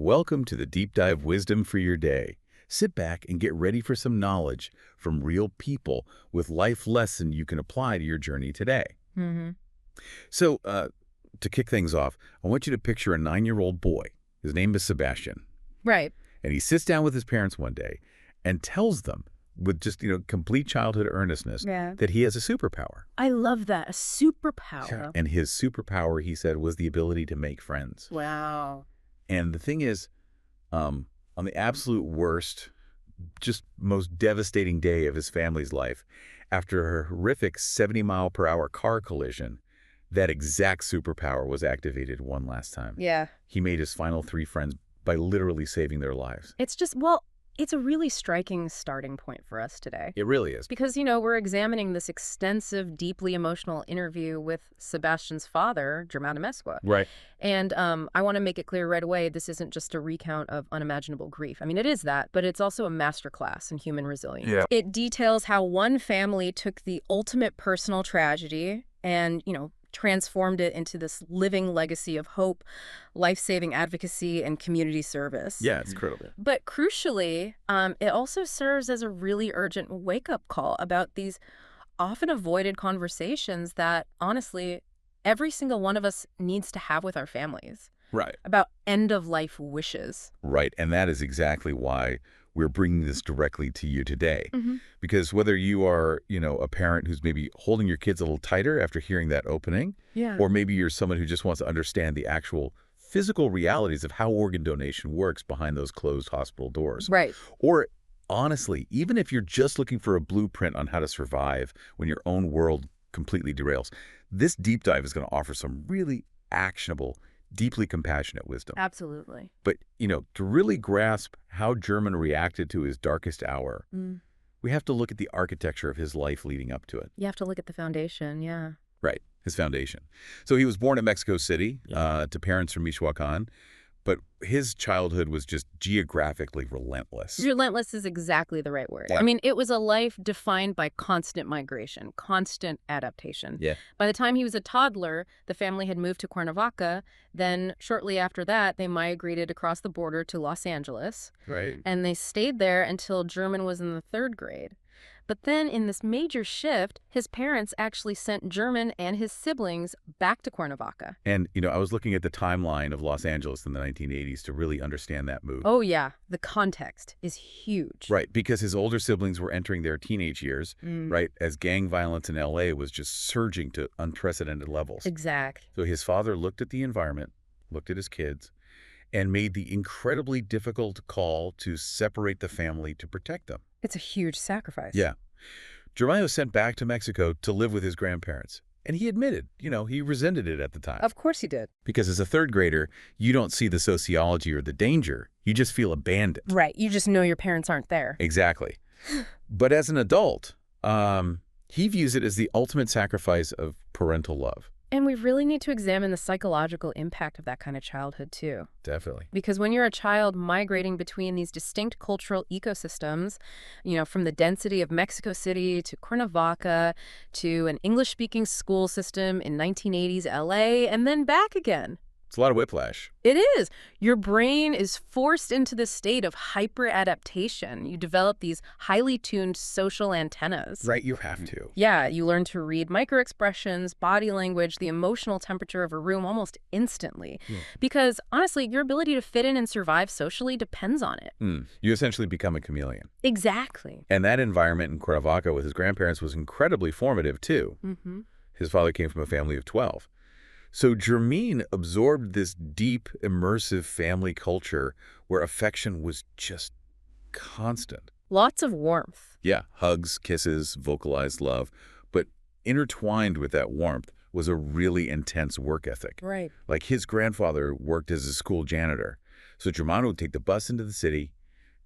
Welcome to the Deep Dive Wisdom for your day. Sit back and get ready for some knowledge from real people with life lesson you can apply to your journey today. Mm-hmm. So, to kick things off, I want you to picture a 9-year-old boy. His name is Sebastian. Right. And he sits down with his parents one day and tells them with just, complete childhood earnestness that he has a superpower. I love that. A superpower. Yeah. And his superpower, he said, was the ability to make friends. Wow. And the thing is, on the absolute worst, just most devastating day of his family's life, after a horrific 70-mile-per-hour car collision, that exact superpower was activated one last time. Yeah. He made his final 3 friends by literally saving their lives. It's a really striking starting point for us today. It really is. Because, we're examining this extensive, deeply emotional interview with Sebastian's father, Germán Amezcua. Right. And I want to make it clear right away, this isn't just a recount of unimaginable grief. I mean, it is that, but it's also a masterclass in human resilience. Yeah. It details how one family took the ultimate personal tragedy and, transformed it into this living legacy of hope, life-saving advocacy, and community service. Yeah, it's incredible. But crucially, it also serves as a really urgent wake-up call about these often avoided conversations that, honestly, every single one of us needs to have with our families. Right. About end-of-life wishes. Right, and that is exactly why we're bringing this directly to you today. Mm-hmm. Because whether you are, a parent who's maybe holding your kids a little tighter after hearing that opening, or maybe you're someone who just wants to understand the actual physical realities of how organ donation works behind those closed hospital doors. Right. Or honestly, even if you're just looking for a blueprint on how to survive when your own world completely derails, this deep dive is going to offer some really actionable, deeply compassionate wisdom. Absolutely. But, to really grasp how Germán reacted to his darkest hour, we have to look at the architecture of his life leading up to it. You have to look at the foundation, yeah. Right, his foundation. So he was born in Mexico City to parents from Michoacan, but his childhood was just geographically relentless. Relentless is exactly the right word. Yeah. I mean, it was a life defined by constant migration, constant adaptation. Yeah. By the time he was a toddler, the family had moved to Cuernavaca. Then shortly after that, they migrated across the border to Los Angeles. Right. And they stayed there until Germán was in the 3rd grade. But then in this major shift, his parents actually sent Germán and his siblings back to Cuernavaca. And, I was looking at the timeline of Los Angeles in the 1980s to really understand that move. Oh, yeah. The context is huge. Right, because his older siblings were entering their teenage years, right, as gang violence in L.A. was just surging to unprecedented levels. Exact. So his father looked at the environment, looked at his kids, and made the incredibly difficult call to separate the family to protect them. It's a huge sacrifice. Yeah. Germán was sent back to Mexico to live with his grandparents. And he admitted, he resented it at the time. Of course he did. Because as a 3rd grader, you don't see the sociology or the danger. You just feel abandoned. Right. You just know your parents aren't there. Exactly. But as an adult, he views it as the ultimate sacrifice of parental love. And we really need to examine the psychological impact of that kind of childhood, too. Definitely. Because when you're a child migrating between these distinct cultural ecosystems, from the density of Mexico City to Cuernavaca to an English-speaking school system in 1980s LA and then back again. It's a lot of whiplash. It is. Your brain is forced into this state of hyper-adaptation. You develop these highly tuned social antennas. Right, you have to. Yeah, you learn to read microexpressions, body language, the emotional temperature of a room almost instantly. Because, honestly, your ability to fit in and survive socially depends on it. You essentially become a chameleon. Exactly. And that environment in Cuernavaca with his grandparents was incredibly formative, too. His father came from a family of 12. So Germán absorbed this deep, immersive family culture where affection was just constant. Lots of warmth. Yeah, hugs, kisses, vocalized love. But intertwined with that warmth was a really intense work ethic. Right. Like his grandfather worked as a school janitor. So Germán would take the bus into the city,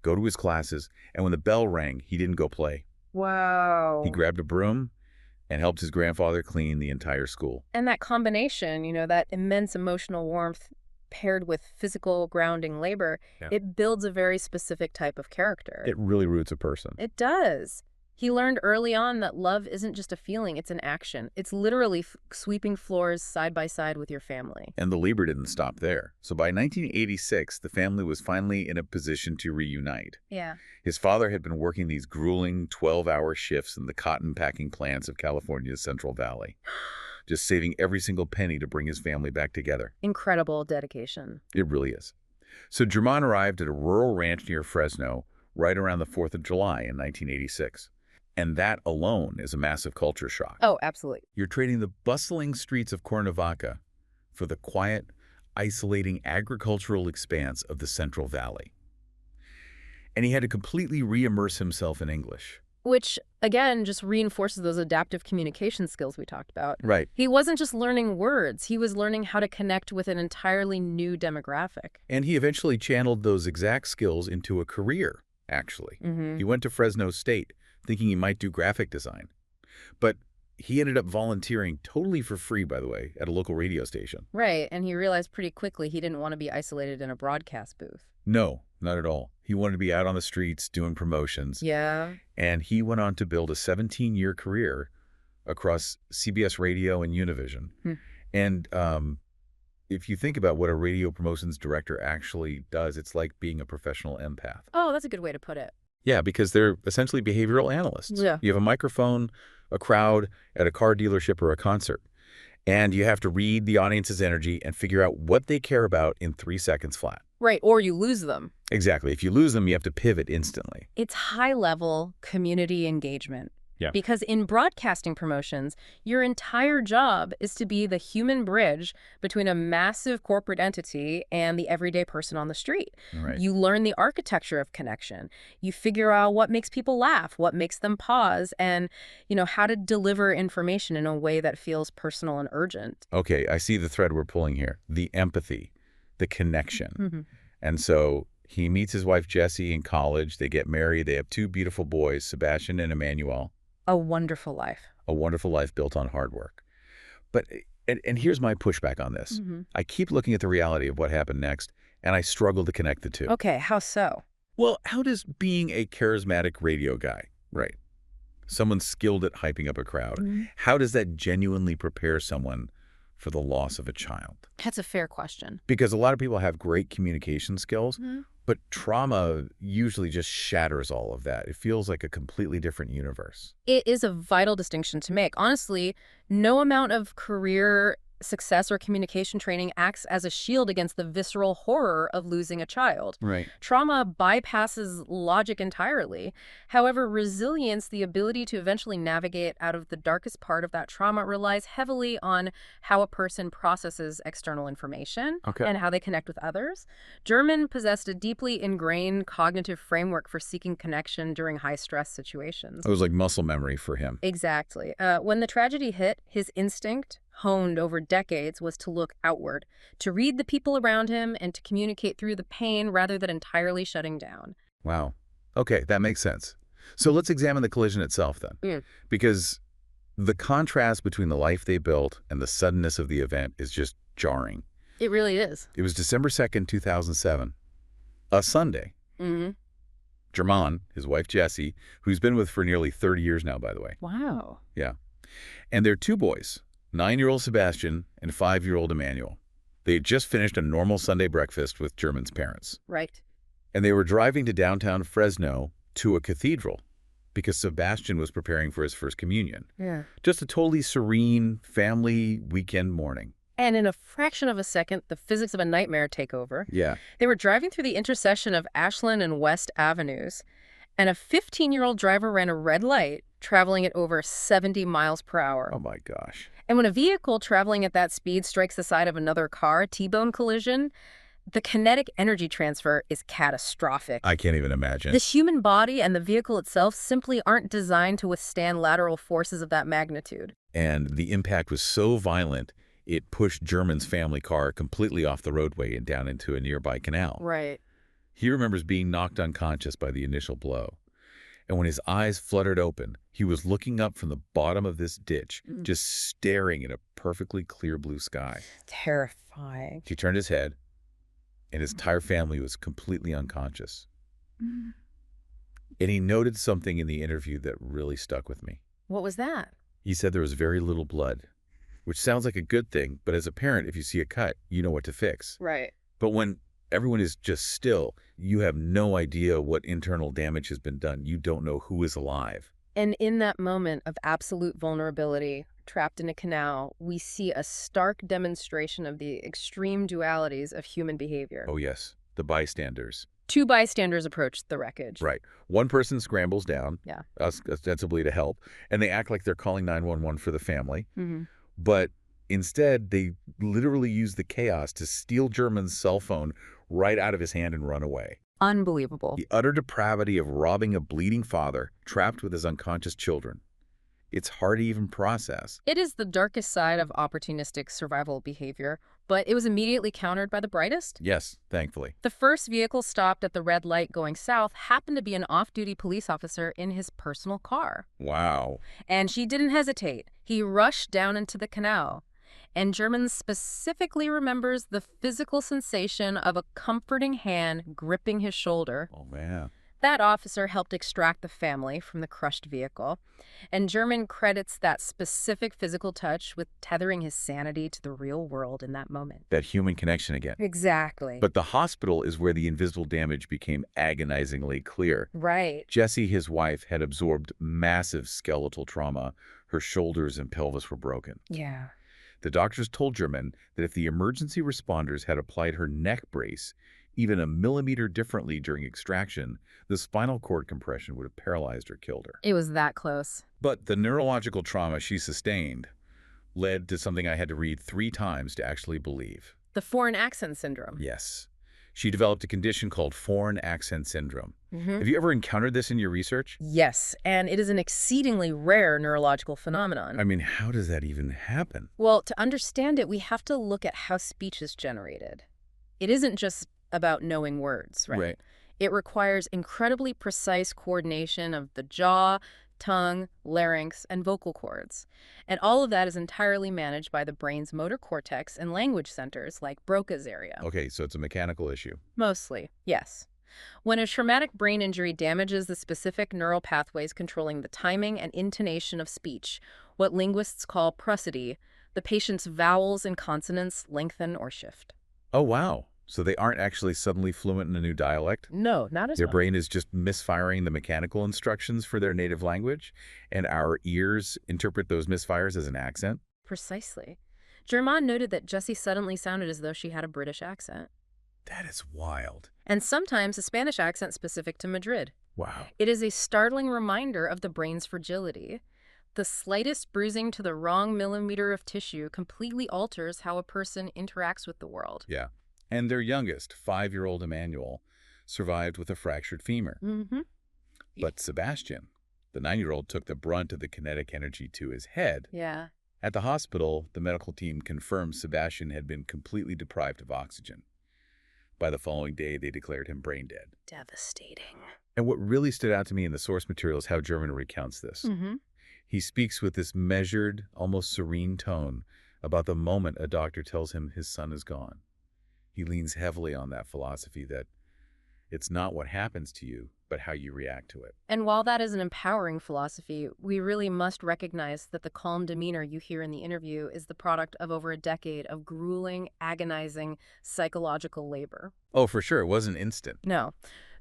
go to his classes, and when the bell rang, he didn't go play. Wow. He grabbed a broom and helped his grandfather clean the entire school. And that combination, that immense emotional warmth paired with physical grounding labor, it builds a very specific type of character. It really roots a person. It does. He learned early on that love isn't just a feeling, it's an action. It's literally sweeping floors side by side with your family. And the Lieber didn't stop there. So by 1986, the family was finally in a position to reunite. Yeah. His father had been working these grueling 12-hour shifts in the cotton packing plants of California's Central Valley, just saving every single penny to bring his family back together. Incredible dedication. It really is. So Germán arrived at a rural ranch near Fresno right around the 4th of July in 1986. And that alone is a massive culture shock. Oh, absolutely. You're trading the bustling streets of Cuernavaca for the quiet, isolating agricultural expanse of the Central Valley. And he had to completely re-immerse himself in English. Which, again, just reinforces those adaptive communication skills we talked about. Right. He wasn't just learning words. He was learning how to connect with an entirely new demographic. And he eventually channeled those exact skills into a career, actually. He went to Fresno State, thinking he might do graphic design. But he ended up volunteering totally for free, by the way, at a local radio station. Right, and he realized pretty quickly he didn't want to be isolated in a broadcast booth. No, not at all. He wanted to be out on the streets doing promotions. Yeah. And he went on to build a 17-year career across CBS Radio and Univision. And if you think about what a radio promotions director actually does, it's like being a professional empath. Oh, that's a good way to put it. Yeah, because they're essentially behavioral analysts. Yeah. You have a microphone, a crowd at a car dealership or a concert, and you have to read the audience's energy and figure out what they care about in 3 seconds flat. Right, or you lose them. Exactly. If you lose them, you have to pivot instantly. It's high-level community engagement. Yeah. Because in broadcasting promotions, your entire job is to be the human bridge between a massive corporate entity and the everyday person on the street. Right. You learn the architecture of connection. You figure out what makes people laugh, what makes them pause, and, how to deliver information in a way that feels personal and urgent. Okay, I see the thread we're pulling here. The empathy, the connection. And so he meets his wife, Jessie, in college. They get married. They have 2 beautiful boys, Sebastian and Emmanuel. A wonderful life. A wonderful life built on hard work. But, and here's my pushback on this. I keep looking at the reality of what happened next, and I struggle to connect the two. Okay, how so? Well, how does being a charismatic radio guy, right, someone skilled at hyping up a crowd, how does that genuinely prepare someone for the loss of a child? That's a fair question. Because a lot of people have great communication skills, but trauma usually just shatters all of that. It feels like a completely different universe. It is a vital distinction to make. Honestly, no amount of career success or communication training acts as a shield against the visceral horror of losing a child. Right. Trauma bypasses logic entirely. However, resilience, the ability to eventually navigate out of the darkest part of that trauma, relies heavily on how a person processes external information and how they connect with others. Germán possessed a deeply ingrained cognitive framework for seeking connection during high-stress situations. It was like muscle memory for him. Exactly. When the tragedy hit, his instinct, honed over decades, was to look outward, to read the people around him, and to communicate through the pain rather than entirely shutting down. Wow. Okay, that makes sense. So let's examine the collision itself then. Because the contrast between the life they built and the suddenness of the event is just jarring. It really is. It was December 2nd, 2007, a Sunday. Germán, his wife Jessie, who's been with for nearly 30 years now, by the way. Wow. Yeah. And their 2 boys, 9-year-old Sebastian and 5-year-old Emmanuel. They had just finished a normal Sunday breakfast with Germán's parents. Right. And they were driving to downtown Fresno to a cathedral because Sebastian was preparing for his first communion. Yeah. Just a totally serene family weekend morning. And in a fraction of a second, the physics of a nightmare take over. Yeah. They were driving through the intersection of Ashlan and West avenues, and a 15-year-old driver ran a red light, traveling at over 70 miles per hour. Oh, my gosh. And when a vehicle traveling at that speed strikes the side of another car, T-bone collision, the kinetic energy transfer is catastrophic. I can't even imagine. The human body and the vehicle itself simply aren't designed to withstand lateral forces of that magnitude. And the impact was so violent, it pushed Germán's family car completely off the roadway and down into a nearby canal. Right. He remembers being knocked unconscious by the initial blow. And when his eyes fluttered open, he was looking up from the bottom of this ditch, just staring at a perfectly clear blue sky. Terrifying. He turned his head, and his entire family was completely unconscious. And he noted something in the interview that really stuck with me. What was that? He said there was very little blood, which sounds like a good thing, but as a parent, if you see a cut, you know what to fix. Right. But when everyone is just still, you have no idea what internal damage has been done. You don't know who is alive. And in that moment of absolute vulnerability, trapped in a canal, we see a stark demonstration of the extreme dualities of human behavior. Oh, yes, the bystanders. 2 bystanders approach the wreckage. Right. One person scrambles down, Yeah. ostensibly to help, and they act like they're calling 911 for the family. Mm-hmm. But instead, they literally use the chaos to steal Germán's cell phone right out of his hand and run away. Unbelievable. The utter depravity of robbing a bleeding father trapped with his unconscious children. It's hard to even process. It is the darkest side of opportunistic survival behavior, but it was immediately countered by the brightest. Yes, thankfully. The first vehicle stopped at the red light going south happened to be an off-duty police officer in his personal car. Wow. And she didn't hesitate. He rushed down into the canal. And Germán specifically remembers the physical sensation of a comforting hand gripping his shoulder. Oh, man. That officer helped extract the family from the crushed vehicle, and Germán credits that specific physical touch with tethering his sanity to the real world in that moment. That human connection again. Exactly. But the hospital is where the invisible damage became agonizingly clear. Right. Jessie, his wife, had absorbed massive skeletal trauma. Her shoulders and pelvis were broken. Yeah. The doctors told Germán that if the emergency responders had applied her neck brace even a millimeter differently during extraction, the spinal cord compression would have paralyzed or killed her. It was that close. But the neurological trauma she sustained led to something I had to read 3 times to actually believe. The foreign accent syndrome. Yes. She developed a condition called foreign accent syndrome. Mm-hmm. Have you ever encountered this in your research? Yes, and it is an exceedingly rare neurological phenomenon. I mean, how does that even happen? Well, to understand it, we have to look at how speech is generated. It isn't just about knowing words, right? It requires incredibly precise coordination of the jaw, tongue, larynx, and vocal cords. And all of that is entirely managed by the brain's motor cortex and language centers like Broca's area. Okay, so it's a mechanical issue. Mostly, yes. When a traumatic brain injury damages the specific neural pathways controlling the timing and intonation of speech, what linguists call prosody, the patient's vowels and consonants lengthen or shift. Oh, wow. So they aren't actually suddenly fluent in a new dialect? No, not as Their much. brain is just misfiring the mechanical instructions for their native language, and our ears interpret those misfires as an accent? Precisely. Germán noted that Jessie suddenly sounded as though she had a British accent. That is wild. And sometimes a Spanish accent specific to Madrid. Wow. It is a startling reminder of the brain's fragility. The slightest bruising to the wrong millimeter of tissue completely alters how a person interacts with the world. Yeah. And their youngest, 5-year-old Emmanuel, survived with a fractured femur. Mm-hmm. But Sebastian, the 9-year-old, took the brunt of the kinetic energy to his head. Yeah. At the hospital, the medical team confirmed Sebastian had been completely deprived of oxygen. By the following day, they declared him brain dead. Devastating. And what really stood out to me in the source material is how Germán recounts this. Mm-hmm. He speaks with this measured, almost serene tone about the moment a doctor tells him his son is gone. He leans heavily on that philosophy that it's not what happens to you, but how you react to it. And while that is an empowering philosophy, we really must recognize that the calm demeanor you hear in the interview is the product of over a decade of grueling, agonizing psychological labor. Oh, for sure. It wasn't instant. No.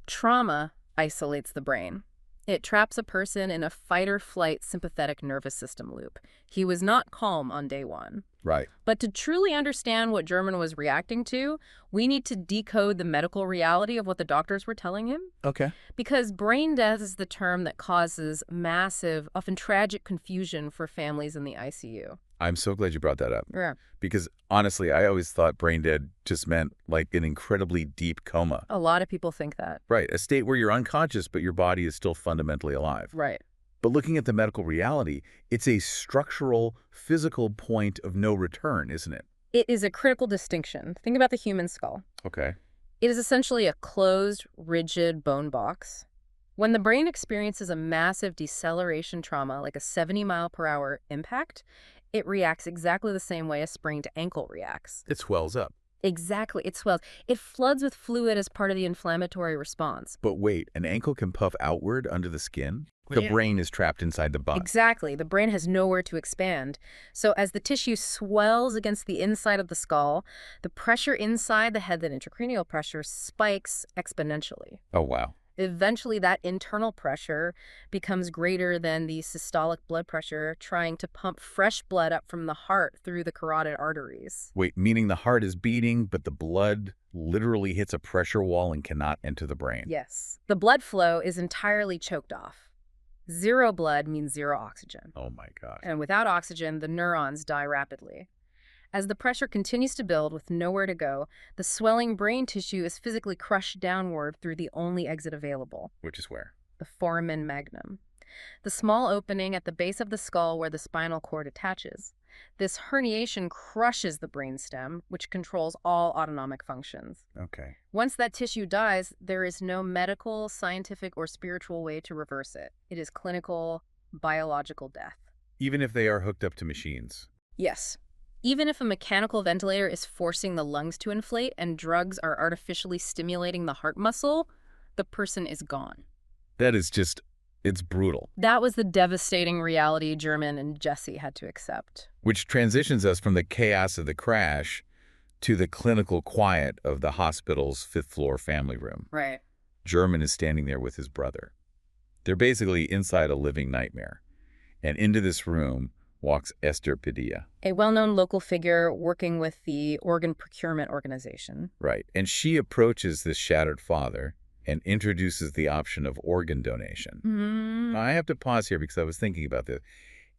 Trauma isolates the brain. It traps a person in a fight-or-flight sympathetic nervous system loop. He was not calm on day 1. Right. But to truly understand what Germán was reacting to, we need to decode the medical reality of what the doctors were telling him. Okay. Because brain death is the term that causes massive, often tragic confusion for families in the ICU. I'm so glad you brought that up. Yeah. Because honestly, I always thought brain dead just meant like an incredibly deep coma. A lot of people think that. Right. A state where you're unconscious, but your body is still fundamentally alive. Right. But looking at the medical reality, it's a structural, physical point of no return, isn't it? It is a critical distinction. Think about the human skull. Okay. It is essentially a closed, rigid bone box. When the brain experiences a massive deceleration trauma, like a 70-mile-per-hour impact, it reacts exactly the same way a sprained ankle reacts. It swells up. Exactly. It swells. It floods with fluid as part of the inflammatory response. But wait, an ankle can puff outward under the skin? The Yeah. brain is trapped inside the bun. Exactly. The brain has nowhere to expand. So as the tissue swells against the inside of the skull, the pressure inside the head, the intracranial pressure, spikes exponentially. Oh, wow. Eventually, that internal pressure becomes greater than the systolic blood pressure trying to pump fresh blood up from the heart through the carotid arteries. Wait, meaning the heart is beating, but the blood literally hits a pressure wall and cannot enter the brain. Yes. The blood flow is entirely choked off. Zero blood means zero oxygen. Oh my gosh. And without oxygen, the neurons die rapidly. As the pressure continues to build with nowhere to go, the swelling brain tissue is physically crushed downward through the only exit available, Which is where? the foramen magnum, the small opening at the base of the skull where the spinal cord attaches. This herniation crushes the brainstem, which controls all autonomic functions. Okay. Once that tissue dies, there is no medical, scientific, or spiritual way to reverse it. It is clinical, biological death. Even if they are hooked up to machines. Yes. Even if a mechanical ventilator is forcing the lungs to inflate and drugs are artificially stimulating the heart muscle, the person is gone. That is just, it's brutal. That was the devastating reality Germán and Jesse had to accept. Which transitions us from the chaos of the crash to the clinical quiet of the hospital's fifth-floor family room. Right. Germán is standing there with his brother. They're basically inside a living nightmare. And into this room walks Esther Padilla. A well-known local figure working with the organ procurement organization. Right. And she approaches this shattered father and introduces the option of organ donation. Now, I have to pause here because I was thinking about this.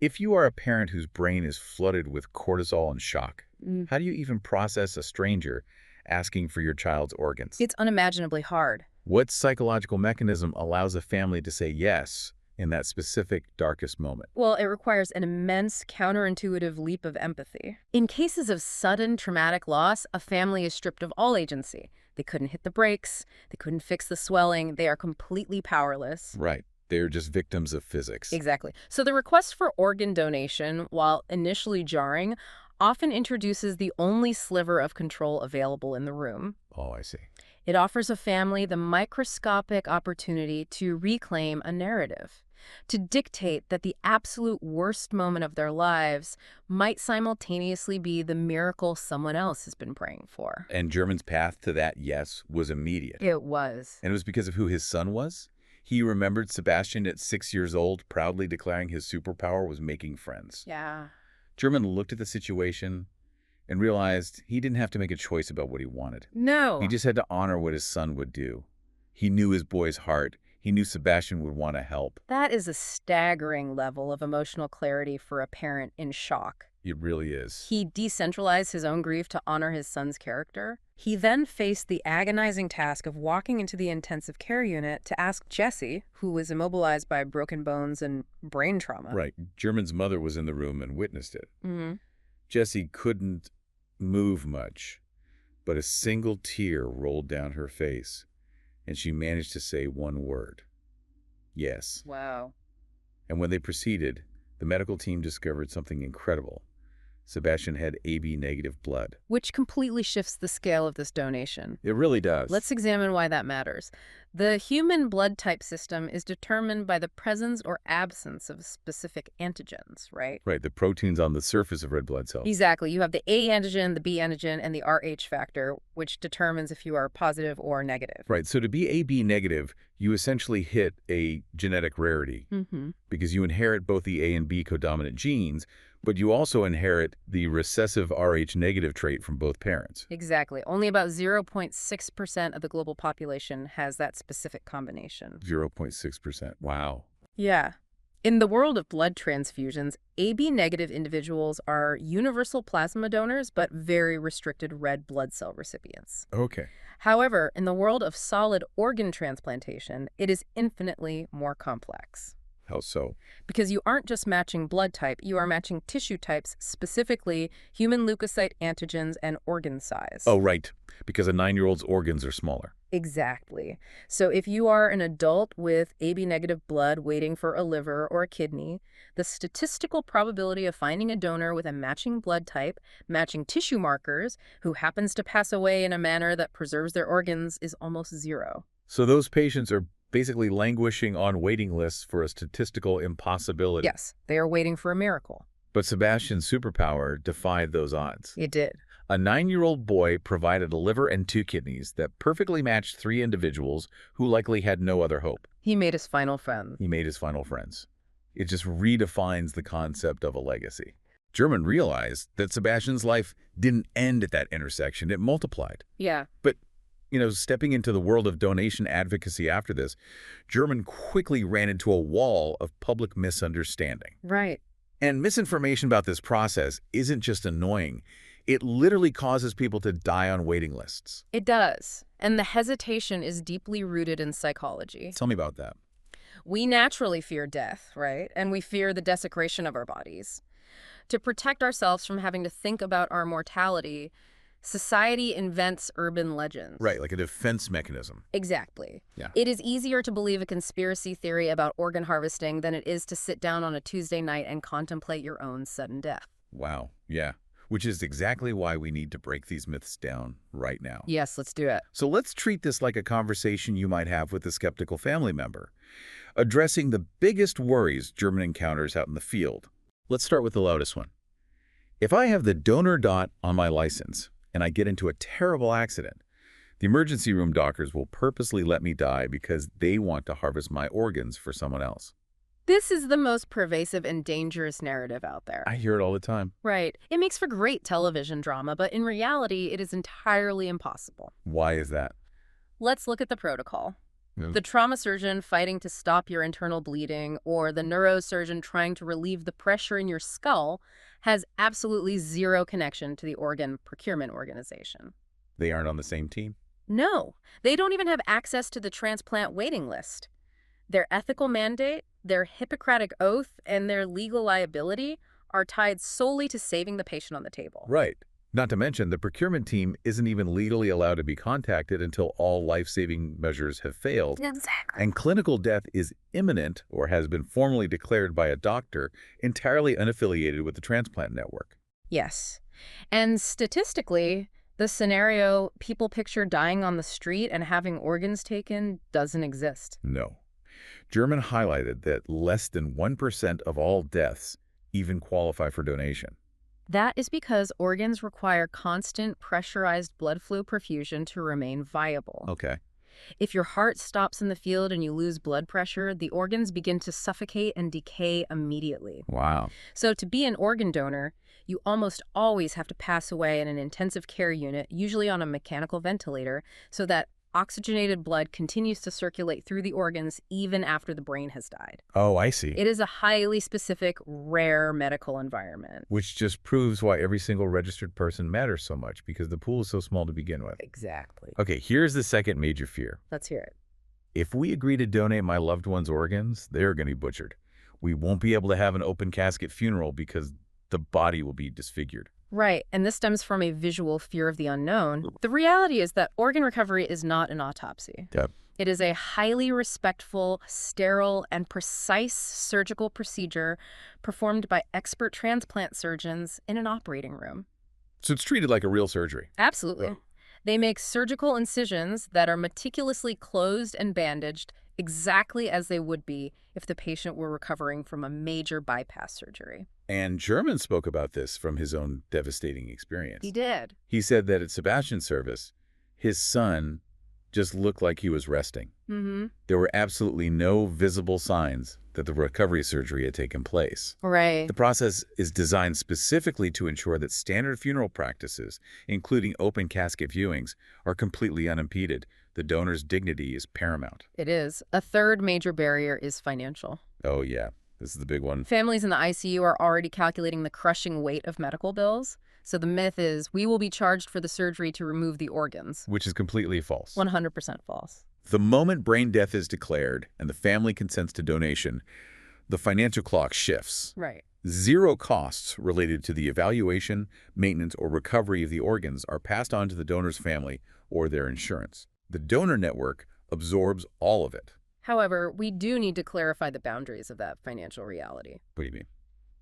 If you are a parent whose brain is flooded with cortisol and shock, how do you even process a stranger asking for your child's organs? It's unimaginably hard. What psychological mechanism allows a family to say yes in that specific darkest moment? Well, it requires an immense counterintuitive leap of empathy. In cases of sudden traumatic loss, a family is stripped of all agency. They couldn't hit the brakes. They couldn't fix the swelling. They are completely powerless. Right. They're just victims of physics. Exactly. So the request for organ donation, while initially jarring, often introduces the only sliver of control available in the room. Oh, I see. It offers a family the microscopic opportunity to reclaim a narrative, to dictate that the absolute worst moment of their lives might simultaneously be the miracle someone else has been praying for. And Germán's path to that yes was immediate. It was. And it was because of who his son was? He remembered Sebastian at 6 years old, proudly declaring his superpower was making friends. Yeah. Germán looked at the situation and realized he didn't have to make a choice about what he wanted. No. He just had to honor what his son would do. He knew his boy's heart. He knew Sebastian would want to help. That is a staggering level of emotional clarity for a parent in shock. It really is. He decentralized his own grief to honor his son's character. He then faced the agonizing task of walking into the intensive care unit to ask Jesse, who was immobilized by broken bones and brain trauma. Right. Germán's mother was in the room and witnessed it. Mm-hmm. Jessie couldn't move much, but a single tear rolled down her face, and she managed to say one word. Yes. Wow. And when they proceeded, the medical team discovered something incredible. Sebastian had AB negative blood. Which completely shifts the scale of this donation. It really does. Let's examine why that matters. The human blood type system is determined by the presence or absence of specific antigens, right? Right, the proteins on the surface of red blood cells. Exactly. You have the A antigen, the B antigen, and the Rh factor, which determines if you are positive or negative. Right, so to be AB negative, you essentially hit a genetic rarity because you inherit both the A and B codominant genes, but you also inherit the recessive Rh negative trait from both parents. Exactly. Only about 0.6% of the global population has that specific combination. 0.6%. Wow. Yeah. In the world of blood transfusions, AB negative individuals are universal plasma donors, but very restricted red blood cell recipients. Okay. However, in the world of solid organ transplantation, it is infinitely more complex. How so? Because you aren't just matching blood type, you are matching tissue types, specifically human leukocyte antigens and organ size. Oh, right. Because a 9-year-old's organs are smaller. Exactly. So if you are an adult with AB-negative blood waiting for a liver or a kidney, the statistical probability of finding a donor with a matching blood type, matching tissue markers, who happens to pass away in a manner that preserves their organs is almost zero. So those patients are basically languishing on waiting lists for a statistical impossibility. Yes, they are waiting for a miracle. But Sebastian's superpower defied those odds. It did. A 9-year-old boy provided a liver and 2 kidneys that perfectly matched 3 individuals who likely had no other hope. He made his final friend. He made his final friends. It just redefines the concept of a legacy. Germán realized that Sebastian's life didn't end at that intersection. It multiplied. Yeah. But, stepping into the world of donation advocacy after this, Germán quickly ran into a wall of public misunderstanding. Right. And misinformation about this process isn't just annoying. It literally causes people to die on waiting lists. It does. And the hesitation is deeply rooted in psychology. Tell me about that. We naturally fear death, right? And we fear the desecration of our bodies. To protect ourselves from having to think about our mortality, society invents urban legends. Right, like a defense mechanism. Exactly. Yeah. It is easier to believe a conspiracy theory about organ harvesting than it is to sit down on a Tuesday night and contemplate your own sudden death. Wow, yeah. Which is exactly why we need to break these myths down right now. Yes, let's do it. So let's treat this like a conversation you might have with a skeptical family member, addressing the biggest worries Germán encounters out in the field. Let's start with the loudest one. If I have the donor dot on my license and I get into a terrible accident, the emergency room doctors will purposely let me die because they want to harvest my organs for someone else. This is the most pervasive and dangerous narrative out there. I hear it all the time. Right. It makes for great television drama, but in reality, it is entirely impossible. Why is that? Let's look at the protocol. Yeah. The trauma surgeon fighting to stop your internal bleeding or the neurosurgeon trying to relieve the pressure in your skull has absolutely zero connection to the organ procurement organization. They aren't on the same team? No, they don't even have access to the transplant waiting list. Their ethical mandate, their Hippocratic oath, and their legal liability are tied solely to saving the patient on the table. Right. Not to mention, the procurement team isn't even legally allowed to be contacted until all life-saving measures have failed. Exactly. And clinical death is imminent or has been formally declared by a doctor entirely unaffiliated with the transplant network. Yes. And statistically, the scenario people picture dying on the street and having organs taken doesn't exist. No. Germán highlighted that less than 1% of all deaths even qualify for donation. That is because organs require constant pressurized blood flow perfusion to remain viable. Okay. If your heart stops in the field and you lose blood pressure, the organs begin to suffocate and decay immediately. Wow. So to be an organ donor, you almost always have to pass away in an intensive care unit, usually on a mechanical ventilator, so that oxygenated blood continues to circulate through the organs even after the brain has died. Oh, I see. It is a highly specific, rare medical environment. Which just proves why every single registered person matters so much, because the pool is so small to begin with. Exactly. Okay, here's the second major fear. Let's hear it. If we agree to donate my loved one's organs, they're going to be butchered. We won't be able to have an open casket funeral because the body will be disfigured. Right, and this stems from a visual fear of the unknown. The reality is that organ recovery is not an autopsy. Yep. It is a highly respectful, sterile, and precise surgical procedure performed by expert transplant surgeons in an operating room. So it's treated like a real surgery. Absolutely. Oh. They make surgical incisions that are meticulously closed and bandaged exactly as they would be if the patient were recovering from a major bypass surgery. And Germán spoke about this from his own devastating experience. He did. He said that at Sebastian's service, his son just looked like he was resting. Mm-hmm. There were absolutely no visible signs that the recovery surgery had taken place. Right. The process is designed specifically to ensure that standard funeral practices, including open casket viewings, are completely unimpeded. The donor's dignity is paramount. It is. A third major barrier is financial. Oh, yeah. This is the big one. Families in the ICU are already calculating the crushing weight of medical bills. So the myth is we will be charged for the surgery to remove the organs. Which is completely false. 100% false. The moment brain death is declared and the family consents to donation, the financial clock shifts. Right. Zero costs related to the evaluation, maintenance, or recovery of the organs are passed on to the donor's family or their insurance. The donor network absorbs all of it. However, we do need to clarify the boundaries of that financial reality. What do you mean?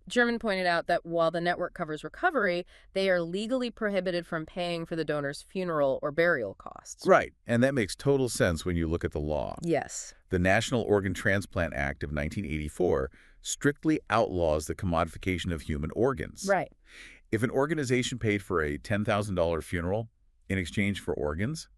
German pointed out that while the network covers recovery, they are legally prohibited from paying for the donor's funeral or burial costs. Right, and that makes total sense when you look at the law. Yes. The National Organ Transplant Act of 1984 strictly outlaws the commodification of human organs. Right. If an organization paid for a $10,000 funeral in exchange for organs,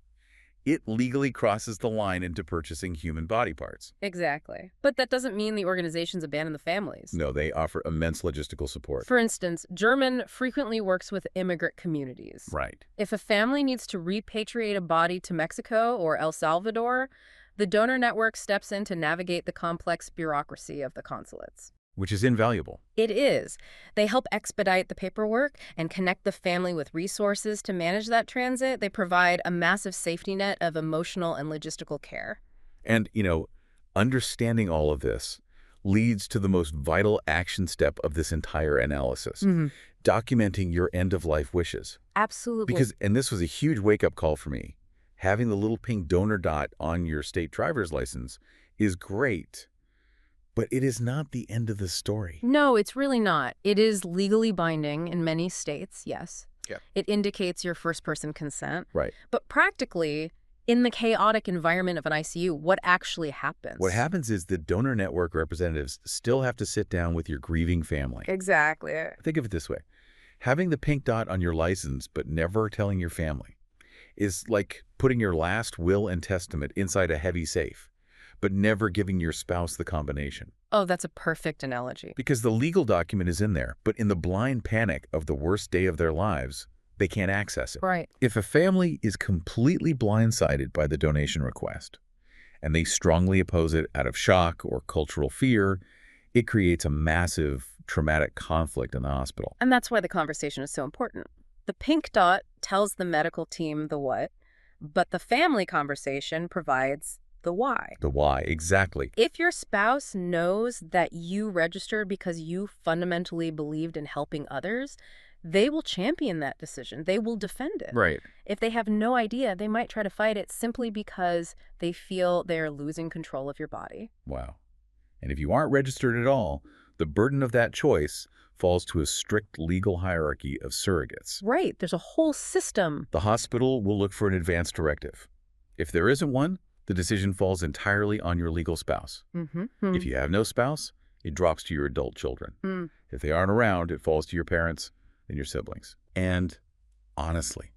it legally crosses the line into purchasing human body parts. Exactly. But that doesn't mean the organizations abandon the families. No, they offer immense logistical support. For instance, German frequently works with immigrant communities. Right. If a family needs to repatriate a body to Mexico or El Salvador, the donor network steps in to navigate the complex bureaucracy of the consulates. Which is invaluable. It is. They help expedite the paperwork and connect the family with resources to manage that transit. They provide a massive safety net of emotional and logistical care. And, understanding all of this leads to the most vital action step of this entire analysis. Documenting your end-of-life wishes. Absolutely. Because, and this was a huge wake-up call for me, having the little pink donor dot on your state driver's license is great. But it is not the end of the story. No, it's really not. It is legally binding in many states, yes. Yeah. It indicates your first-person consent. Right. But practically, in the chaotic environment of an ICU, what actually happens? What happens is the donor network representatives still have to sit down with your grieving family. Exactly. Think of it this way. Having the pink dot on your license but never telling your family is like putting your last will and testament inside a heavy safe, but never giving your spouse the combination. Oh, that's a perfect analogy. Because the legal document is in there, but in the blind panic of the worst day of their lives, they can't access it. Right. If a family is completely blindsided by the donation request, and they strongly oppose it out of shock or cultural fear, it creates a massive traumatic conflict in the hospital. And that's why the conversation is so important. The pink dot tells the medical team the what, but the family conversation provides the why. The why, exactly. If your spouse knows that you registered because you fundamentally believed in helping others, they will champion that decision. They will defend it. Right. If they have no idea, they might try to fight it simply because they feel they're losing control of your body. Wow. And if you aren't registered at all, the burden of that choice falls to a strict legal hierarchy of surrogates. Right. There's a whole system. The hospital will look for an advance directive. If there isn't one, the decision falls entirely on your legal spouse. If you have no spouse, it drops to your adult children. If they aren't around, it falls to your parents and your siblings. And honestly,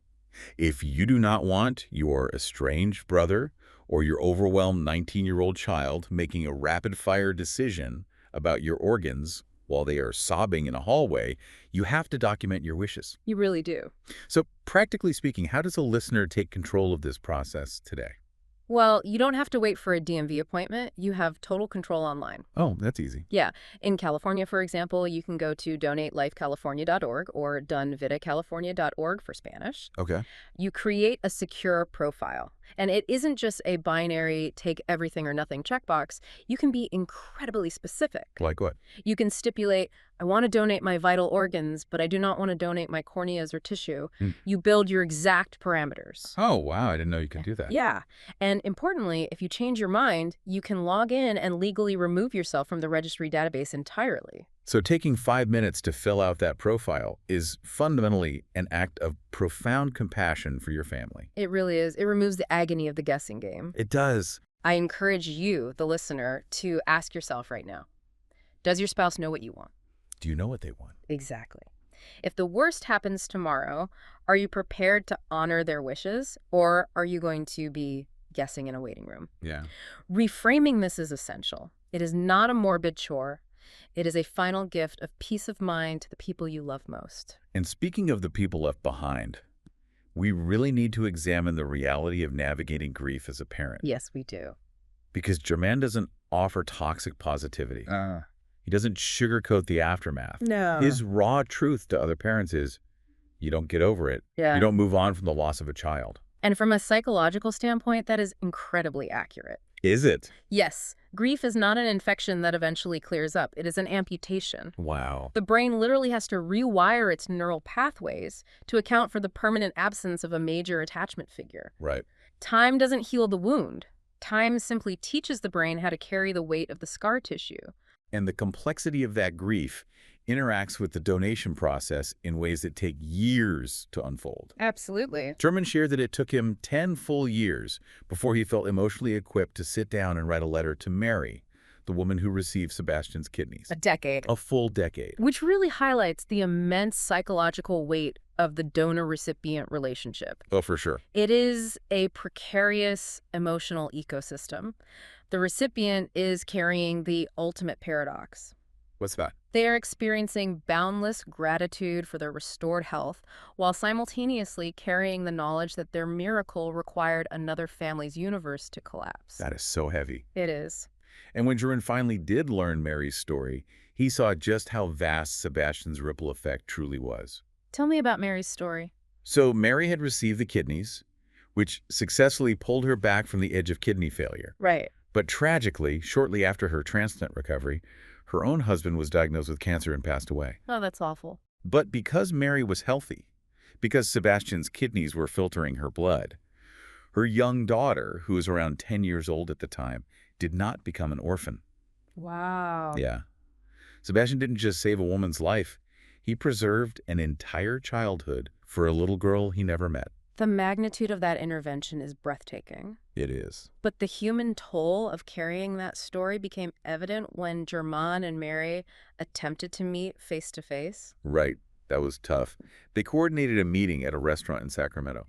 if you do not want your estranged brother or your overwhelmed 19-year-old child making a rapid-fire decision about your organs while they are sobbing in a hallway, you have to document your wishes. You really do. So practically speaking, how does a listener take control of this process today? Well, you don't have to wait for a DMV appointment. You have total control online. Oh, that's easy. Yeah. In California, for example, you can go to donatelifecalifornia.org or donevitacalifornia.org for Spanish. Okay. You create a secure profile. And it isn't just a binary take everything or nothing checkbox. You can be incredibly specific. Like what? You can stipulate, I want to donate my vital organs, but I do not want to donate my corneas or tissue. You build your exact parameters. Oh, wow. I didn't know you could do that. Yeah. And importantly, if you change your mind, you can log in and legally remove yourself from the registry database entirely. So taking 5 minutes to fill out that profile is fundamentally an act of profound compassion for your family. It really is. It removes the agony of the guessing game. It does. I encourage you, the listener, to ask yourself right now, does your spouse know what you want? Do you know what they want? Exactly. If the worst happens tomorrow, are you prepared to honor their wishes, or are you going to be guessing in a waiting room? Yeah. Reframing this is essential. It is not a morbid chore. It is a final gift of peace of mind to the people you love most. And speaking of the people left behind, we really need to examine the reality of navigating grief as a parent. Yes, we do. Because Germán doesn't offer toxic positivity. He doesn't sugarcoat the aftermath. No. His raw truth to other parents is, you don't get over it. Yeah. You don't move on from the loss of a child. And from a psychological standpoint, that is incredibly accurate. Is it? Yes, grief is not an infection that eventually clears up. It is an amputation. Wow. The brain literally has to rewire its neural pathways to account for the permanent absence of a major attachment figure. Right. Time doesn't heal the wound. Time simply teaches the brain how to carry the weight of the scar tissue. And the complexity of that grief interacts with the donation process in ways that take years to unfold. Absolutely. Germán shared that it took him 10 full years before he felt emotionally equipped to sit down and write a letter to Mary, the woman who received Sebastian's kidneys. A decade. A full decade. Which really highlights the immense psychological weight of the donor-recipient relationship. Oh, for sure. It is a precarious emotional ecosystem. The recipient is carrying the ultimate paradox. What's that? They are experiencing boundless gratitude for their restored health, while simultaneously carrying the knowledge that their miracle required another family's universe to collapse. That is so heavy. It is. And when Germán finally did learn Mary's story, he saw just how vast Sebastian's ripple effect truly was. Tell me about Mary's story. So Mary had received the kidneys, which successfully pulled her back from the edge of kidney failure. Right. But tragically, shortly after her transplant recovery, her own husband was diagnosed with cancer and passed away. Oh, that's awful. But because Mary was healthy, because Sebastian's kidneys were filtering her blood, her young daughter, who was around 10 years old at the time, did not become an orphan. Wow. Yeah. Sebastian didn't just save a woman's life. He preserved an entire childhood for a little girl he never met. The magnitude of that intervention is breathtaking. It is. But the human toll of carrying that story became evident when Germán and Mary attempted to meet face-to-face. Right. That was tough. They coordinated a meeting at a restaurant in Sacramento.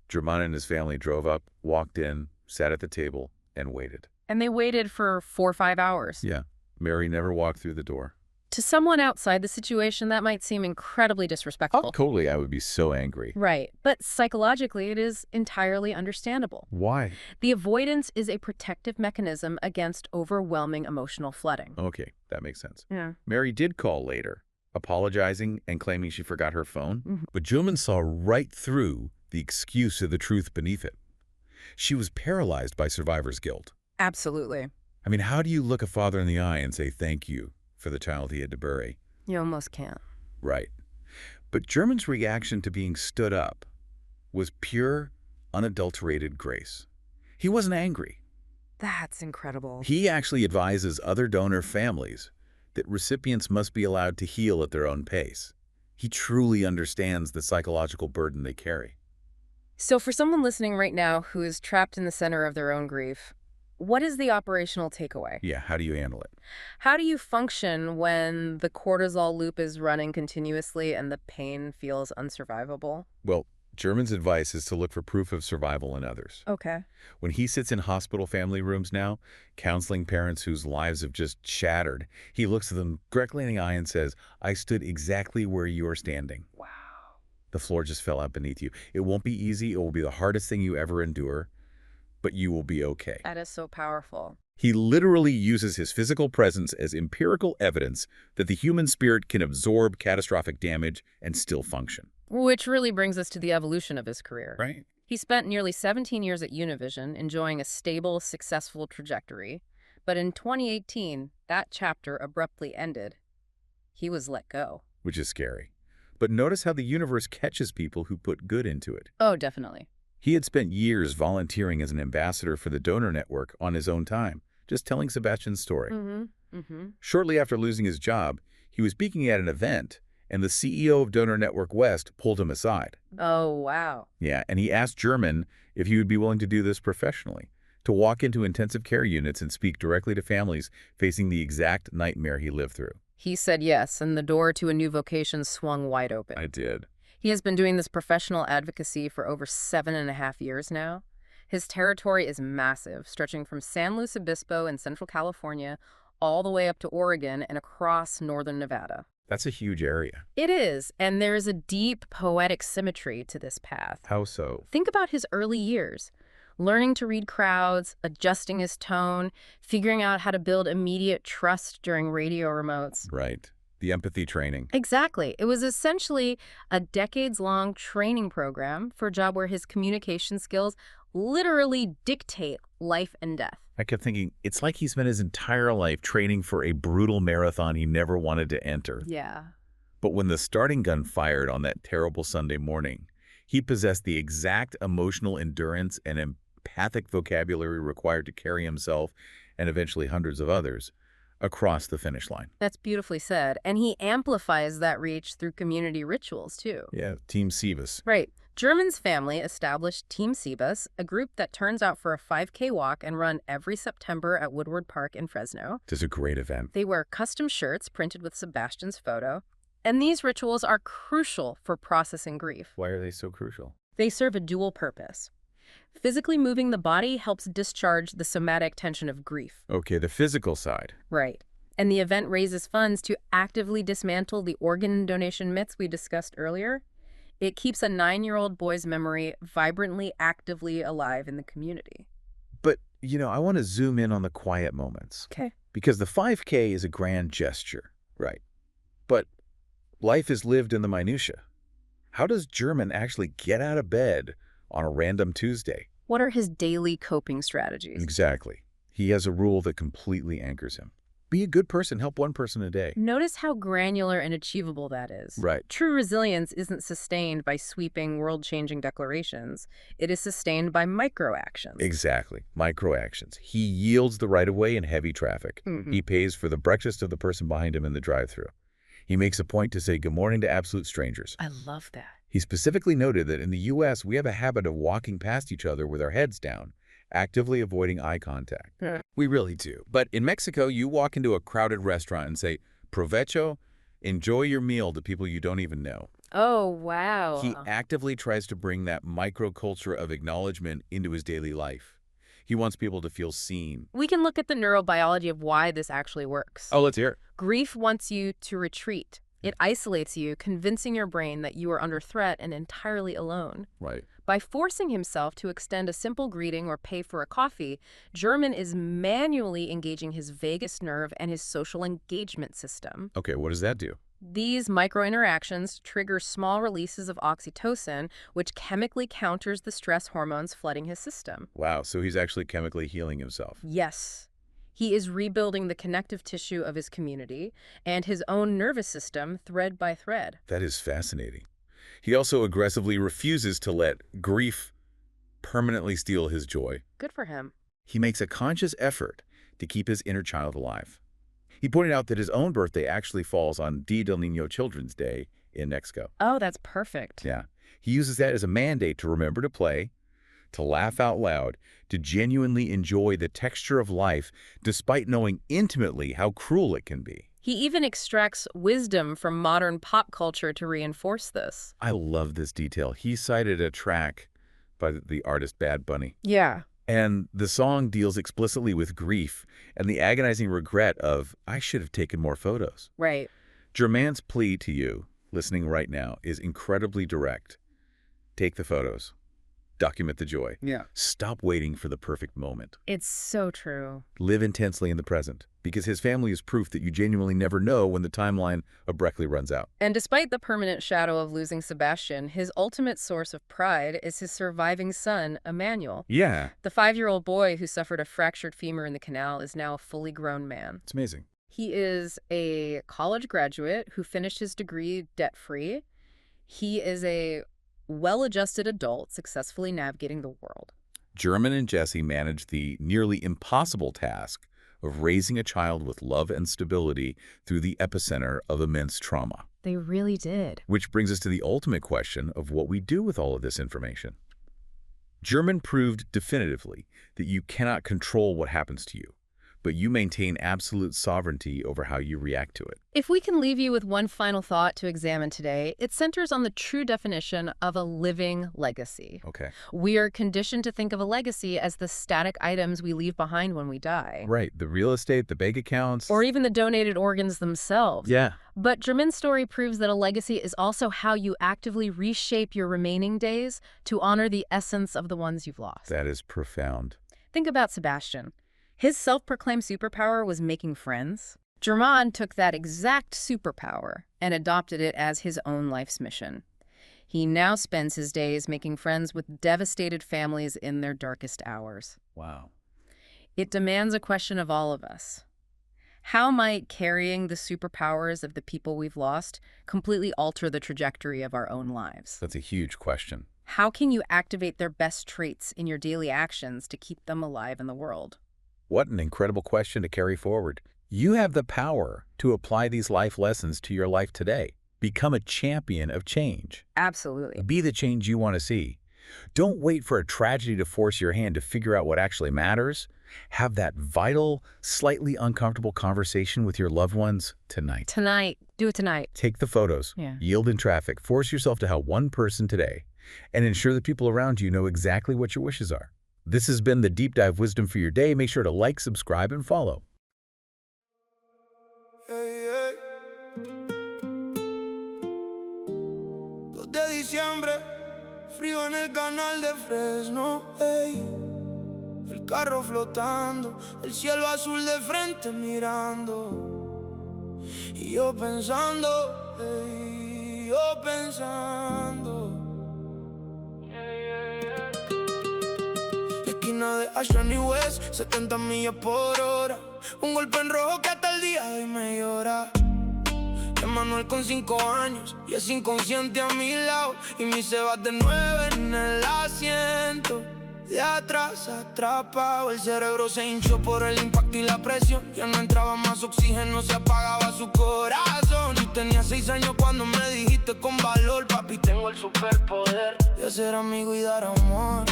Germán and his family drove up, walked in, sat at the table, and waited. And they waited for 4 or 5 hours. Yeah. Mary never walked through the door. To someone outside the situation, that might seem incredibly disrespectful. Oh, totally. I would be so angry. Right. But psychologically, it is entirely understandable. Why? The avoidance is a protective mechanism against overwhelming emotional flooding. Okay, that makes sense. Yeah. Mary did call later, apologizing and claiming she forgot her phone. But Germán saw right through the excuse of the truth beneath it. She was paralyzed by survivor's guilt. Absolutely. I mean, how do you look a father in the eye and say thank you for the child he had to bury? You almost can't. Right. But Germán's reaction to being stood up was pure, unadulterated grace. He wasn't angry. That's incredible. He actually advises other donor families that recipients must be allowed to heal at their own pace. He truly understands the psychological burden they carry. So for someone listening right now who is trapped in the center of their own grief, what is the operational takeaway? Yeah, how do you handle it? How do you function when the cortisol loop is running continuously and the pain feels unsurvivable? Well, Germán's advice is to look for proof of survival in others. Okay. When he sits in hospital family rooms now, counseling parents whose lives have just shattered, he looks at them directly in the eye and says, I stood exactly where you are standing. Wow. The floor just fell out beneath you. It won't be easy. It will be the hardest thing you ever endure, but you will be okay. That is so powerful. He literally uses his physical presence as empirical evidence that the human spirit can absorb catastrophic damage and still function. Which really brings us to the evolution of his career. Right? He spent nearly 17 years at Univision, enjoying a stable, successful trajectory. But in 2018, that chapter abruptly ended. He was let go. Which is scary. But notice how the universe catches people who put good into it. Oh, definitely. He had spent years volunteering as an ambassador for the donor network on his own time, just telling Sebastian's story. Shortly after losing his job, he was speaking at an event, and the CEO of Donor Network West pulled him aside. Oh, wow. Yeah, and he asked Germán if he would be willing to do this professionally, to walk into intensive care units and speak directly to families facing the exact nightmare he lived through. He said yes, and the door to a new vocation swung wide open. I did. He has been doing this professional advocacy for over 7.5 years now. His territory is massive, stretching from San Luis Obispo in Central California all the way up to Oregon and across northern Nevada. That's a huge area. It is, and there is a deep poetic symmetry to this path. How so? Think about his early years. Learning to read crowds, adjusting his tone, figuring out how to build immediate trust during radio remotes. Right. The empathy training. Exactly. It was essentially a decades-long training program for a job where his communication skills literally dictate life and death. I kept thinking, it's like he spent his entire life training for a brutal marathon he never wanted to enter. Yeah. But when the starting gun fired on that terrible Sunday morning, he possessed the exact emotional endurance and empathic vocabulary required to carry himself and eventually hundreds of others across the finish line. That's beautifully said. And he amplifies that reach through community rituals, too. Yeah, Team Sebas. Right. Germán's family established Team Sebas, a group that turns out for a 5K walk and run every September at Woodward Park in Fresno. It's a great event. They wear custom shirts printed with Sebastian's photo. And these rituals are crucial for processing grief. Why are they so crucial? They serve a dual purpose. Physically moving the body helps discharge the somatic tension of grief. Okay, the physical side. Right. And the event raises funds to actively dismantle the organ donation myths we discussed earlier. It keeps a 9-year-old boy's memory vibrantly, actively alive in the community. But, I want to zoom in on the quiet moments. Okay. Because the 5K is a grand gesture, right? But life is lived in the minutia. How does Germán actually get out of bed on a random Tuesday? What are his daily coping strategies? Exactly. He has a rule that completely anchors him. Be a good person, help one person a day. Notice how granular and achievable that is. Right. True resilience isn't sustained by sweeping, world-changing declarations. It is sustained by micro-actions. Exactly. Micro-actions. He yields the right-of-way in heavy traffic. He pays for the breakfast of the person behind him in the drive-thru. He makes a point to say good morning to absolute strangers. I love that. He specifically noted that in the U.S., we have a habit of walking past each other with our heads down, actively avoiding eye contact. Yeah. We really do. But in Mexico, you walk into a crowded restaurant and say, provecho, enjoy your meal to people you don't even know. Oh, wow. He actively tries to bring that microculture of acknowledgement into his daily life. He wants people to feel seen. We can look at the neurobiology of why this actually works. Oh, let's hear it. Grief wants you to retreat. It isolates you, convincing your brain that you are under threat and entirely alone. Right. By forcing himself to extend a simple greeting or pay for a coffee, Germán is manually engaging his vagus nerve and his social engagement system. Okay, what does that do? These microinteractions trigger small releases of oxytocin, which chemically counters the stress hormones flooding his system. Wow, so he's actually chemically healing himself. Yes. He is rebuilding the connective tissue of his community and his own nervous system thread by thread. That is fascinating. He also aggressively refuses to let grief permanently steal his joy. Good for him. He makes a conscious effort to keep his inner child alive. He pointed out that his own birthday actually falls on Día del Niño Children's Day in Mexico. Oh, that's perfect. Yeah. He uses that as a mandate to remember to play, to laugh out loud, to genuinely enjoy the texture of life despite knowing intimately how cruel it can be. He even extracts wisdom from modern pop culture to reinforce this. I love this detail. He cited a track by the artist Bad Bunny. Yeah. And the song deals explicitly with grief and the agonizing regret of, I should have taken more photos. Right. Germán's plea to you, listening right now, is incredibly direct. Take the photos. Document the joy. Yeah. Stop waiting for the perfect moment. It's so true. Live intensely in the present, because his family is proof that you genuinely never know when the timeline abruptly runs out. And despite the permanent shadow of losing Sebastian, his ultimate source of pride is his surviving son, Emmanuel. Yeah. The 5-year-old boy who suffered a fractured femur in the canal is now a fully grown man. It's amazing. He is a college graduate who finished his degree debt-free. He is a well-adjusted adult successfully navigating the world. Germán and Jesse managed the nearly impossible task of raising a child with love and stability through the epicenter of immense trauma. They really did. Which brings us to the ultimate question of what we do with all of this information. Germán proved definitively that you cannot control what happens to you, but you maintain absolute sovereignty over how you react to it. If we can leave you with one final thought to examine today, it centers on the true definition of a living legacy. Okay. We are conditioned to think of a legacy as the static items we leave behind when we die. Right. The real estate, the bank accounts. Or even the donated organs themselves. Yeah. But Germán's story proves that a legacy is also how you actively reshape your remaining days to honor the essence of the ones you've lost. That is profound. Think about Sebastian. His self-proclaimed superpower was making friends. Germán took that exact superpower and adopted it as his own life's mission. He now spends his days making friends with devastated families in their darkest hours. Wow. It demands a question of all of us. How might carrying the superpowers of the people we've lost completely alter the trajectory of our own lives? That's a huge question. How can you activate their best traits in your daily actions to keep them alive in the world? What an incredible question to carry forward. You have the power to apply these life lessons to your life today. Become a champion of change. Absolutely. Be the change you want to see. Don't wait for a tragedy to force your hand to figure out what actually matters. Have that vital, slightly uncomfortable conversation with your loved ones tonight. Tonight. Do it tonight. Take the photos. Yeah. Yield in traffic. Force yourself to help one person today. And ensure the people around you know exactly what your wishes are. This has been the Deep Dive Wisdom for your day. Make sure to like, subscribe, and follow. Hey, hey. 2 de diciembre, frío en el canal de Fresno, hey. El carro flotando, el cielo azul de frente mirando. Y yo pensando, hey, yo pensando. Esquina de Ashlan and West, 70 millas por hora. Un golpe en rojo que hasta el día de hoy me llora. Manuel con 5 años y es inconsciente a mi lado. Y mi Sebas de 9 en el asiento de atrás atrapado. El cerebro se hinchó por el impacto y la presión. Ya no entraba más oxígeno, se apagaba su corazón. Yo tenía 6 años cuando me dijiste con valor: papi, tengo el superpoder de ser amigo y dar amor.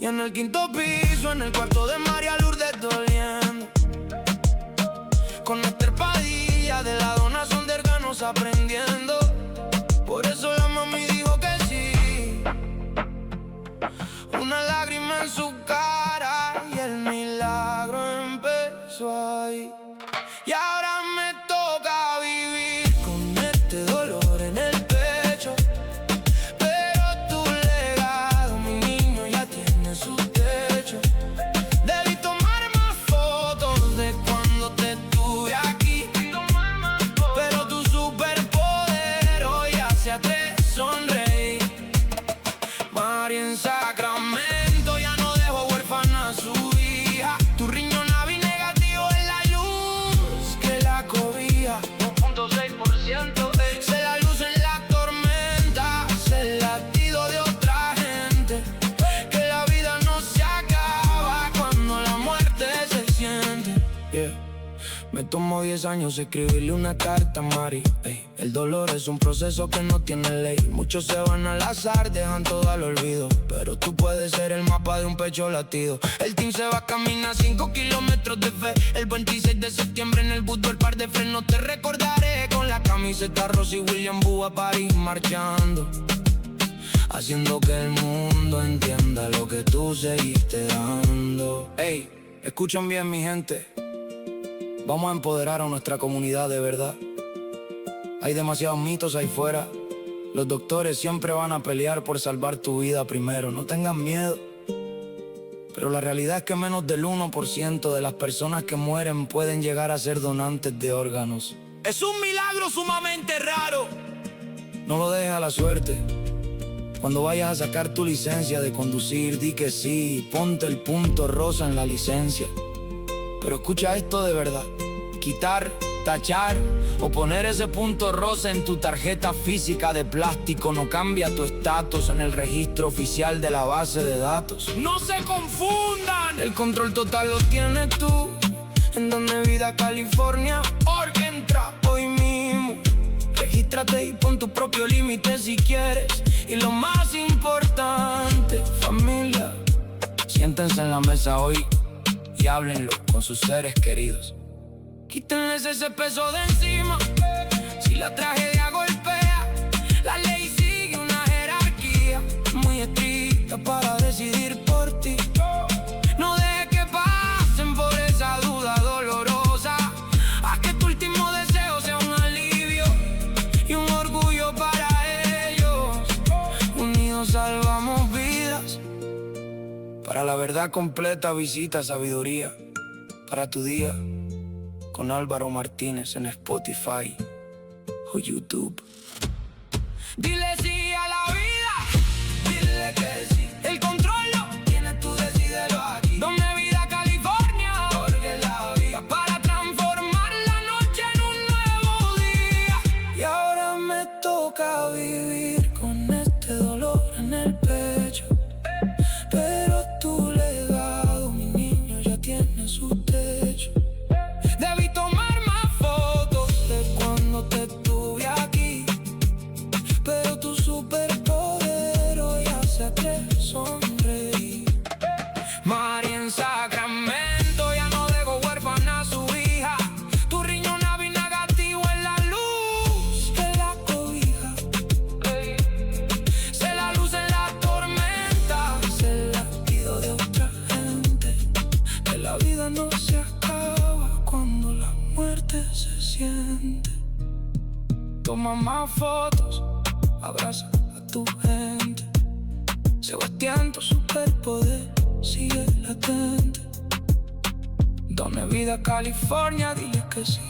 Y en el 5º piso, en el cuarto de María Lourdes doliendo, con Esther Padilla de la donación de órganos aprendiendo. Por eso la mami dijo que sí. Una lágrima en su cara y el milagro empezó ahí. Y ahora me toca vivir con este dolor en el pecho. Pero tu legado, mi niño, ya tiene su techo. Debí tomar más fotos de cuando te tuve aquí. Pero tu superpoder hoy hace a 3 sonreír. María en Sacramento ya no dejó huérfana a su hija. Tu riñón AB negativo es la luz que la cobija. 2.6%. Se la luz en la tormenta, se el latido de otra gente. Que la vida no se acaba cuando la muerte se siente. Yeah. Me tomó 10 años escribirle una carta a Mari. Ey, el dolor es un proceso que no tiene ley. Muchos se van al azar, dejan todo al olvido. Pero tú puedes ser el mapa de un pecho latido. El team se va a caminar 5 kilómetros de fe. El 26 de septiembre en el bus, el par de Fresno. Te recordaré con la camiseta rosa y William Boo a París marchando. Haciendo que el mundo entienda lo que tú seguiste dando. Ey, escuchen bien mi gente. Vamos a empoderar a nuestra comunidad de verdad. Hay demasiados mitos ahí fuera. Los doctores siempre van a pelear por salvar tu vida primero. No tengan miedo. Pero la realidad es que menos del 1% de las personas que mueren pueden llegar a ser donantes de órganos. Es un milagro sumamente raro. No lo dejes a la suerte. Cuando vayas a sacar tu licencia de conducir, di que sí. Ponte el punto rosa en la licencia. Pero escucha esto de verdad. Quitar, tachar o poner ese punto rosa en tu tarjeta física de plástico no cambia tu estatus en el registro oficial de la base de datos. ¡No se confundan! El control total lo tienes tú. En Donde Vida, California, Org, entra hoy mismo. Regístrate y pon tu propio límite si quieres. Y lo más importante, familia, siéntense en la mesa hoy y háblenlo con sus seres queridos. Quítenles ese peso de encima. Si la tragedia golpea, la ley sigue una jerarquía muy estricta para decidir por ti. No dejes que pasen por esa duda dolorosa. Haz que tu último deseo sea un alivio y un orgullo para ellos. Unidos salvamos vidas. Para la verdad completa visita Sabiduría para tu día con Álvaro Martínez en Spotify o YouTube. Dile sí a la vida, dile que sí. El control lo tienes tú, decídelo aquí. Donde Vida, California. mundo se acaba cuando la muerte se siente. Toma más fotos, abraza a tu gente. Sebastián, tu superpoder sigue latente. Dame vida, California, dile que sí.